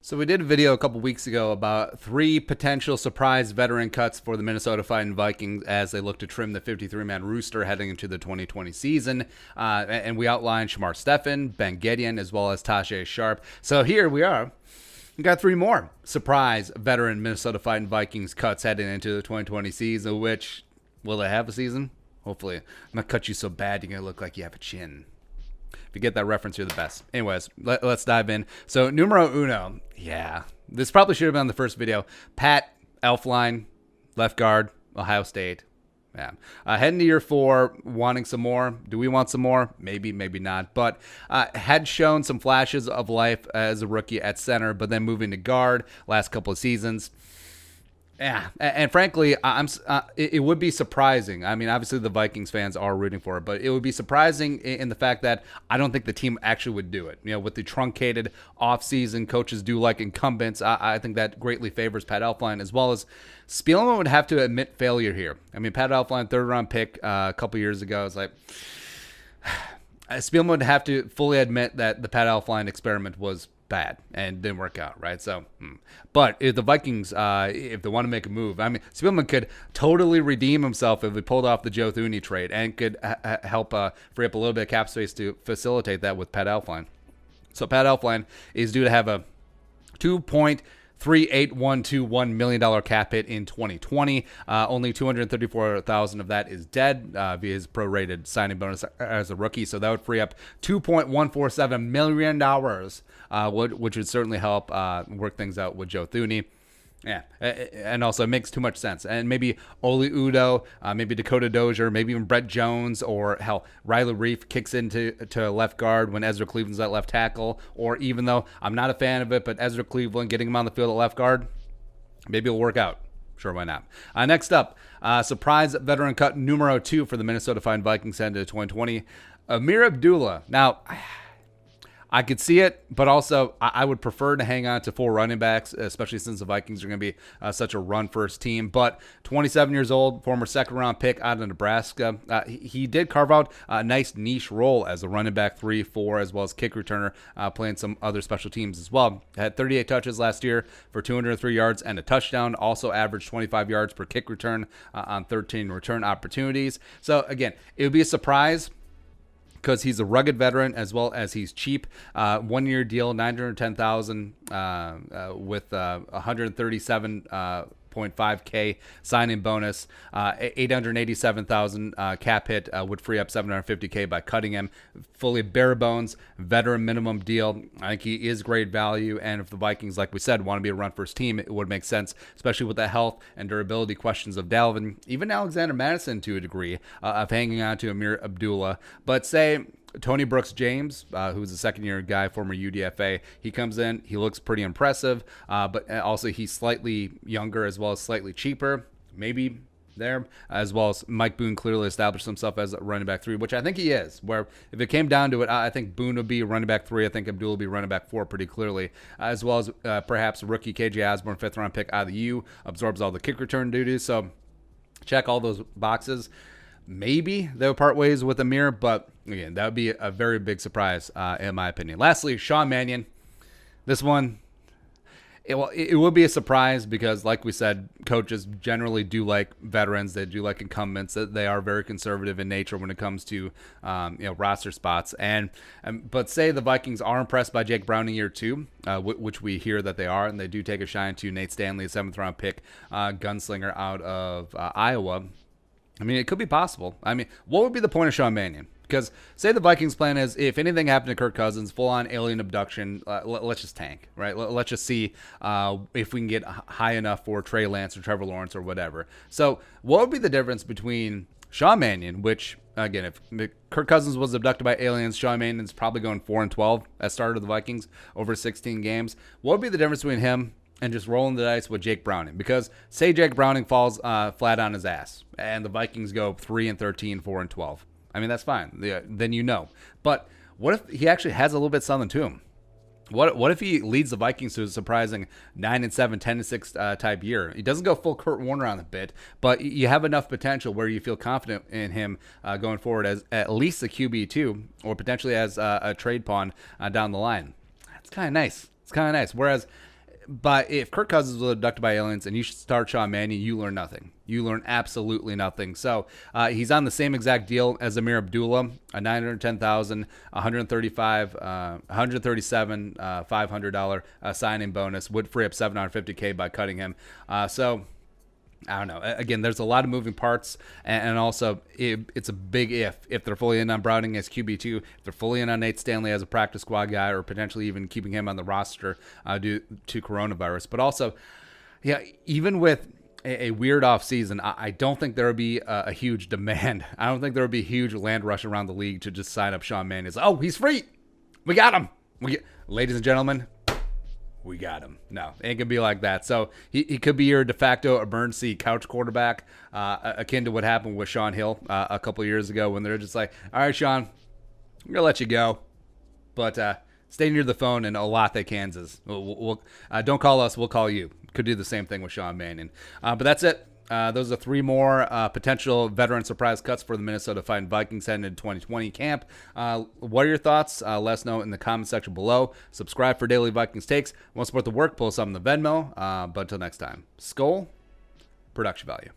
So we did a video a couple weeks ago about 3 potential surprise veteran cuts for the Minnesota Vikings as they look to trim the 53-man rooster heading into the 2020 season. And we outlined Shamar Stephen, Ben Gideon, as well as Tajay Sharp. So here we are. We got 3 more surprise veteran Minnesota Vikings cuts heading into the 2020 season, which, will they have a season? Hopefully. I'm going to cut you so bad you're going to look like you have a chin. If you get that reference, you're the best. Anyways, let's dive in. So, numero uno. Yeah. This probably should have been on the first video. Pat Elflein, left guard, Ohio State. Yeah. Heading to year 4, wanting some more. Do we want some more? Maybe, maybe not. But had shown some flashes of life as a rookie at center, but then moving to guard last couple of seasons. Yeah, and frankly, it would be surprising. I mean, obviously the Vikings fans are rooting for it, but it would be surprising in the fact that I don't think the team actually would do it. You know, with the truncated offseason, coaches do like incumbents. I think that greatly favors Pat Elflein, as well as Spielman would have to admit failure here. I mean, Pat Elflein, 3rd-round pick a couple years ago, is like Spielman would have to fully admit that the Pat Elflein experiment was bad and didn't work out, right? So, but if the Vikings, if they want to make a move, I mean, Spielman could totally redeem himself if he pulled off the Joe Thuney trade and could help free up a little bit of cap space to facilitate that with Pat Elflein. So Pat Elflein is due to have a $2.38121 million cap hit in 2020. Only $234,000 of that is dead via his prorated signing bonus as a rookie. So that would free up $2.147 million, which would certainly help work things out with Joe Thuney. Yeah, and also it makes too much sense. And maybe Oli Udoh, maybe Dakota Dozier, maybe even Brett Jones, or hell, Riley Reif kicks into left guard when Ezra Cleveland's at left tackle. Or even though I'm not a fan of it, but Ezra Cleveland getting him on the field at left guard, maybe it'll work out. Sure, why not? Next up, surprise veteran cut numero 2 for the Minnesota Vikings heading to 2020, Ameer Abdullah. Now, I could see it, but also I would prefer to hang on to 4 running backs, especially since the Vikings are going to be such a run-first team. But 27 years old, former second-round pick out of Nebraska. He did carve out a nice niche role as a running back 3-4, as well as kick returner, playing some other special teams as well. Had 38 touches last year for 203 yards and a touchdown. Also averaged 25 yards per kick return on 13 return opportunities. So, again, it would be a surprise because he's a rugged veteran as well as he's cheap. 1-year deal, $910,000 with 137.5K signing bonus. 887,000 cap hit would free up 750K by cutting him. Fully bare bones, veteran minimum deal. I think he is great value. And if the Vikings, like we said, want to be a run first team, it would make sense, especially with the health and durability questions of Dalvin, even Alexander Madison to a degree, of hanging on to Ameer Abdullah. But say Tony Brooks-James, who's a second-year guy, former UDFA, he comes in, he looks pretty impressive, but also he's slightly younger as well as slightly cheaper, maybe there, as well as Mike Boone clearly established himself as a running back 3, which I think he is, where if it came down to it, I think Boone would be running back 3, I think Abdullah would be running back 4 pretty clearly, as well as perhaps rookie KJ Osborne, 5th-round pick out of the U, absorbs all the kick return duties, so check all those boxes. Maybe they'll part ways with Ameer, but again, that would be a very big surprise, in my opinion. Lastly, Sean Mannion. This one, it would be a surprise because, like we said, coaches generally do like veterans. They do like incumbents. They are very conservative in nature when it comes to roster spots. But say the Vikings are impressed by Jake Browning year 2, which we hear that they are, and they do take a shine to Nate Stanley, a 7th-round pick, gunslinger out of Iowa. I mean, it could be possible. I mean, what would be the point of Sean Mannion? Because say the Vikings' plan is if anything happened to Kirk Cousins, full-on alien abduction, let's just tank, right? Let's just see if we can get high enough for Trey Lance or Trevor Lawrence or whatever. So what would be the difference between Sean Mannion, which, again, if Kirk Cousins was abducted by aliens, Sean Mannion's probably going 4-12 as starter of the Vikings over 16 games. What would be the difference between him and just rolling the dice with Jake Browning? Because say Jake Browning falls flat on his ass and the Vikings go 3-13, 4-12. I mean, that's fine. Then you know. But what if he actually has a little bit something to him? What if he leads the Vikings to a surprising 9-7, 10-6 type year? He doesn't go full Kurt Warner on the bit, but you have enough potential where you feel confident in him going forward as at least a QB2 or potentially as a trade pawn down the line. That's kind of nice. Whereas But if Kirk Cousins was abducted by aliens and you start Sean Mannion, you learn nothing. You learn absolutely nothing. So he's on the same exact deal as Ameer Abdullah, a $910,000, $137, $500 signing bonus would free up $750K by cutting him. So I don't know. Again, there's a lot of moving parts, and also it's a big if they're fully in on Browning as QB2, if they're fully in on Nate Stanley as a practice squad guy, or potentially even keeping him on the roster due to coronavirus. But also, yeah, even with a weird offseason, I don't think there would be a huge demand. I don't think there would be a huge land rush around the league to just sign up Sean Mannion. It's like, oh, he's free. We got him. Ladies and gentlemen, we got him. No, it ain't gonna be like that. So he could be your de facto emergency couch quarterback, akin to what happened with Sean Hill a couple years ago when they're just like, all right, Sean, we're gonna let you go, but stay near the phone in Olathe, Kansas. We'll don't call us, we'll call you. Could do the same thing with Sean Mannion. But that's it. Those are 3 more potential veteran surprise cuts for the Minnesota Vikings heading into 2020 camp. What are your thoughts? Let us know in the comment section below. Subscribe for daily Vikings takes. Want to support the work? Pull us up on the Venmo. But until next time, Skol, production value.